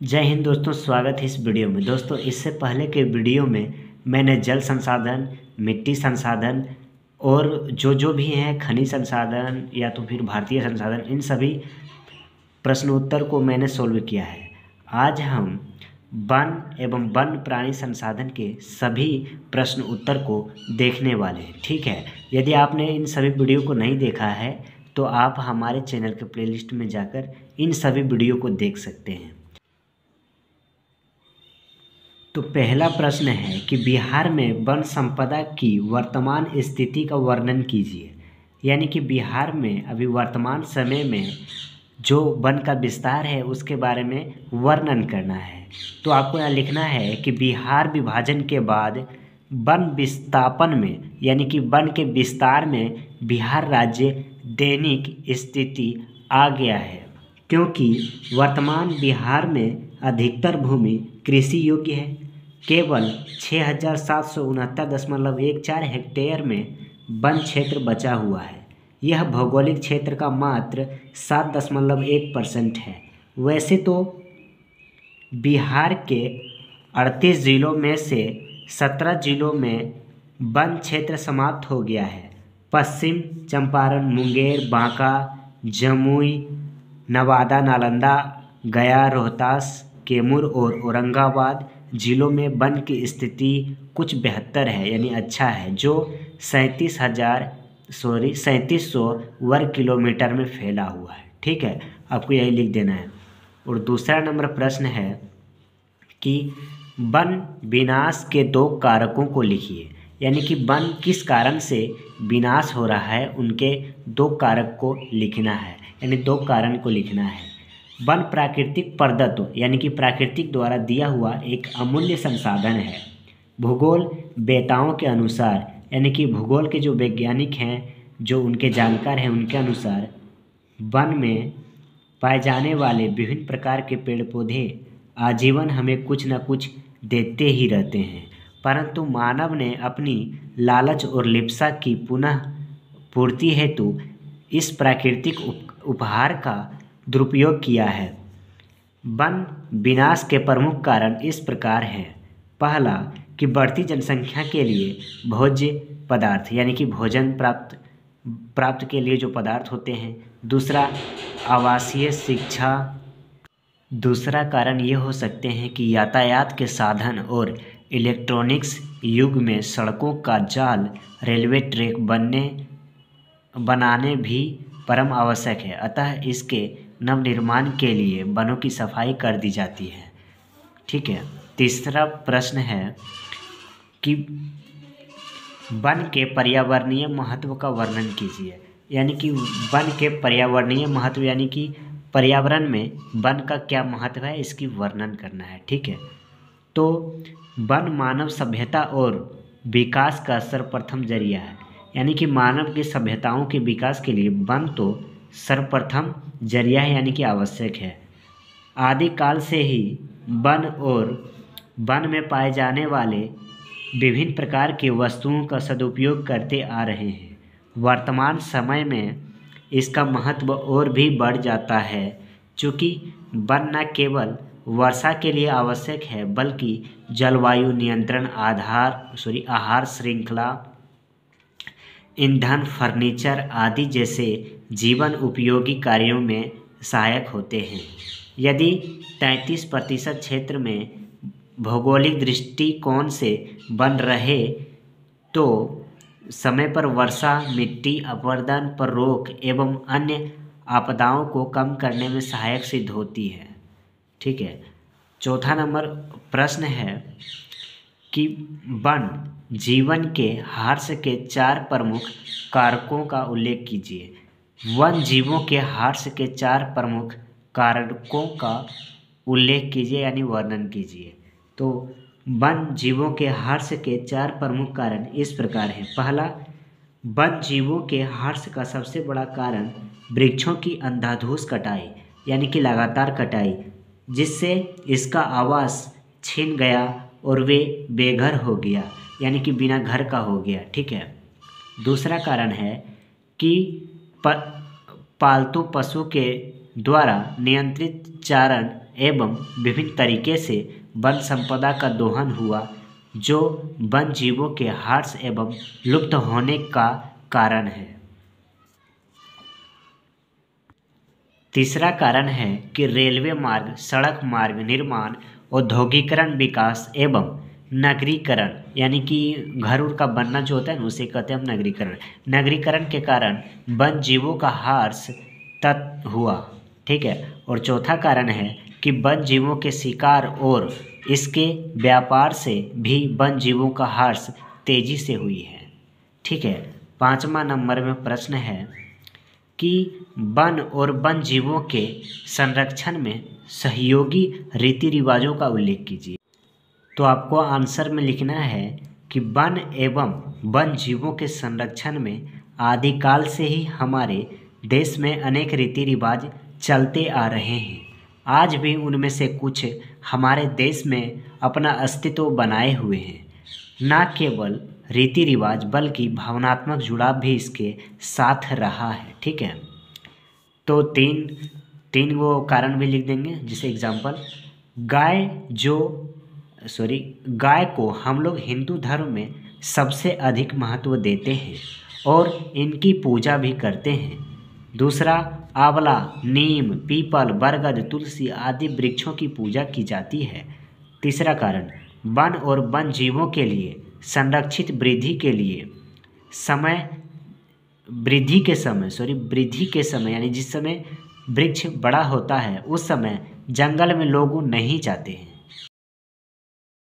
जय हिंद दोस्तों, स्वागत है इस वीडियो में। दोस्तों, इससे पहले के वीडियो में मैंने जल संसाधन, मिट्टी संसाधन और जो भी हैं खनिज संसाधन या तो फिर भारतीय संसाधन, इन सभी प्रश्नोत्तर को मैंने सोल्व किया है। आज हम वन एवं वन प्राणी संसाधन के सभी प्रश्न उत्तर को देखने वाले हैं। ठीक है, यदि आपने इन सभी वीडियो को नहीं देखा है तो आप हमारे चैनल के प्लेलिस्ट में जाकर इन सभी वीडियो को देख सकते हैं। तो पहला प्रश्न है कि बिहार में वन संपदा की वर्तमान स्थिति का वर्णन कीजिए। यानी कि बिहार में अभी वर्तमान समय में जो वन का विस्तार है उसके बारे में वर्णन करना है। तो आपको यहाँ लिखना है कि बिहार विभाजन के बाद वन विस्थापन में यानी कि वन के विस्तार में बिहार राज्य दैनिक स्थिति आ गया है, क्योंकि वर्तमान बिहार में अधिकतर भूमि कृषि योग्य है। केवल 6,769.14 हेक्टेयर में वन क्षेत्र बचा हुआ है। यह भौगोलिक क्षेत्र का मात्र 7.1% है। वैसे तो बिहार के 38 जिलों में से 17 जिलों में वन क्षेत्र समाप्त हो गया है। पश्चिम चंपारण, मुंगेर, बांका, जमुई, नवादा, नालंदा, गया, रोहतास, कैमूर और औरंगाबाद जिलों में वन की स्थिति कुछ बेहतर है, यानी अच्छा है, जो 3700 वर्ग किलोमीटर में फैला हुआ है। ठीक है, आपको यही लिख देना है। और दूसरा नंबर प्रश्न है कि वन विनाश के 2 कारकों को लिखिए। यानी कि वन किस कारण से विनाश हो रहा है, उनके 2 कारक को लिखना है, यानी 2 कारण को लिखना है। वन प्राकृतिक प्रदत्त यानी कि प्राकृतिक द्वारा दिया हुआ एक अमूल्य संसाधन है। भूगोल वेताओं के अनुसार, यानी कि भूगोल के जो वैज्ञानिक हैं, जो उनके जानकार हैं, उनके अनुसार वन में पाए जाने वाले विभिन्न प्रकार के पेड़ पौधे आजीवन हमें कुछ न कुछ देते ही रहते हैं, परंतु मानव ने अपनी लालच और लिप्सा की पुनः पूर्ति हेतु इस प्राकृतिक उपहार का दुरुपयोग किया है। वन विनाश के प्रमुख कारण इस प्रकार हैं। पहला, कि बढ़ती जनसंख्या के लिए भोज्य पदार्थ यानी कि भोजन प्राप्त के लिए जो पदार्थ होते हैं। दूसरा, आवासीय शिक्षा। दूसरा कारण ये हो सकते हैं कि यातायात के साधन और इलेक्ट्रॉनिक्स युग में सड़कों का जाल, रेलवे ट्रैक बनाने भी परम आवश्यक है। अतः इसके नवनिर्माण के लिए वनों की सफाई कर दी जाती है। ठीक है, तीसरा प्रश्न है कि वन के पर्यावरणीय महत्व का वर्णन कीजिए। यानी कि वन के पर्यावरणीय महत्व यानी कि पर्यावरण में वन का क्या महत्व है, इसकी वर्णन करना है। ठीक है, तो वन मानव सभ्यता और विकास का सर्वप्रथम जरिया है। यानी कि मानव की सभ्यताओं के विकास के लिए वन तो सर्वप्रथम जरिया है, यानी कि आवश्यक है। आदिकाल से ही वन और वन में पाए जाने वाले विभिन्न प्रकार की वस्तुओं का सदुपयोग करते आ रहे हैं। वर्तमान समय में इसका महत्व और भी बढ़ जाता है, चूँकि वन न केवल वर्षा के लिए आवश्यक है, बल्कि जलवायु नियंत्रण, आहार श्रृंखला, ईंधन, फर्नीचर आदि जैसे जीवन उपयोगी कार्यों में सहायक होते हैं। यदि 33% क्षेत्र में भौगोलिक दृष्टिकोण से वन रहे तो समय पर वर्षा, मिट्टी अपरदन पर रोक एवं अन्य आपदाओं को कम करने में सहायक सिद्ध होती है। ठीक है, चौथा नंबर प्रश्न है कि वन जीवन के हार्स के 4 प्रमुख कारकों का उल्लेख कीजिए। वन जीवों के हार्स के 4 प्रमुख कारकों का उल्लेख कीजिए, यानी वर्णन कीजिए। तो वन जीवों के हार्स के 4 प्रमुख कारण इस प्रकार हैं। पहला, वन जीवों के हार्स का सबसे बड़ा कारण वृक्षों की अंधाधुंध कटाई यानी कि लगातार कटाई, जिससे इसका आवास छिन गया और वे बेघर हो गया, यानी कि बिना घर का हो गया। ठीक है, दूसरा कारण है कि पालतू पशु के द्वारा नियंत्रित चारण एवं विभिन्न तरीके से वन संपदा का दोहन हुआ, जो वन जीवों के ह्रास एवं लुप्त होने का कारण है। तीसरा कारण है कि रेलवे मार्ग, सड़क मार्ग निर्माण, औद्योगिकरण विकास एवं नगरीकरण, यानी कि घर उर का बनना जो होता है ना उसे कहते हैं हम नगरीकरण। नगरीकरण के कारण वन जीवों का ह्रास हुआ, ठीक है। और चौथा कारण है कि वन जीवों के शिकार और इसके व्यापार से भी वन जीवों का ह्रास तेजी से हुई है, ठीक है। 5वां नंबर में प्रश्न है कि वन और वन जीवों के संरक्षण में सहयोगी रीति रिवाजों का उल्लेख कीजिए। तो आपको आंसर में लिखना है कि वन एवं वन जीवों के संरक्षण में आदिकाल से ही हमारे देश में अनेक रीति रिवाज चलते आ रहे हैं। आज भी उनमें से कुछ हमारे देश में अपना अस्तित्व बनाए हुए हैं। न केवल रीति रिवाज बल्कि भावनात्मक जुड़ाव भी इसके साथ रहा है, ठीक है। तो तीन वो कारण भी लिख देंगे, जैसे एग्जाम्पल गाय को हम लोग हिंदू धर्म में सबसे अधिक महत्व देते हैं और इनकी पूजा भी करते हैं। दूसरा, आंवला, नीम, पीपल, बरगद, तुलसी आदि वृक्षों की पूजा की जाती है। तीसरा कारण, वन और वन जीवों के लिए संरक्षित वृद्धि के समय यानी जिस समय वृक्ष बड़ा होता है उस समय जंगल में लोग नहीं जाते हैं।